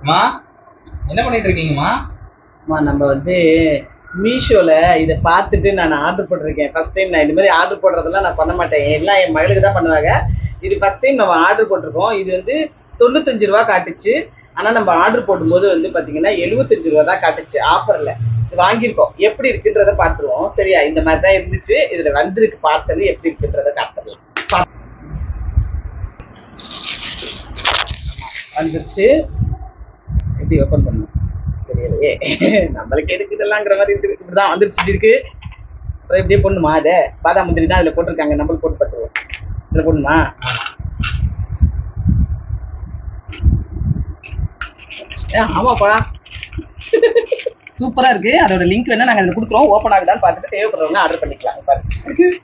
அம்மா என்ன பண்ணிட்டு இருக்கீங்கம்மா? அம்மா நம்ம வந்து மீஷோல இதை பார்த்துட்டு நான் ஆர்டர் போட்டிருக்கேன். ஃபர்ஸ்ட் டைம் நான் இது மாதிரி ஆர்டர் போடுறதெல்லாம் நான் பண்ண மாட்டேன். எல்லாம் என் மகளுக்கு தான் பண்ணுவாங்க. இது ஃபர்ஸ்ட் டைம் நம்ம ஆர்டர் போட்டிருக்கோம். இது வந்து 95 ரூபா காட்டுச்சு. ஆனால் நம்ம ஆர்டர் போடும்போது வந்து பார்த்தீங்கன்னா 75 ரூபா தான் காட்டுச்சு ஆஃபரில். இது வாங்கியிருக்கோம். எப்படி இருக்குன்றத பார்த்துருவோம். சரியா? இந்த மாதிரி தான் இருந்துச்சு. இதில் வந்திருக்கு பார்சல். எப்படி இருக்குன்றத காத்துடலாம். வந்துருச்சு. எப்படி ஓப்பன் பண்ணணும் தெரியலையே. நம்மளுக்கு எதுக்கு இதெல்லாங்கிற மாதிரி இருக்குது. இப்படிதான் வந்துருச்சு. இப்படி இருக்கு. அப்புறம் இப்படியே போடணுமா? அதை பாதாம் முந்திரி தான் அதில் போட்டிருக்காங்க. நம்மளுக்கு போட்டு பார்த்துருவோம். இதில் போடணுமா? ஆமாப்பா, சூப்பரா இருக்கு. அதோட லிங்க் வேணா நாங்கள் அதில் கொடுக்குறோம். ஓப்பன் ஆகுதான்னு பார்த்துட்டு தேவைப்படுறவங்க ஆர்டர் பண்ணிக்கலாம். பாருங்க.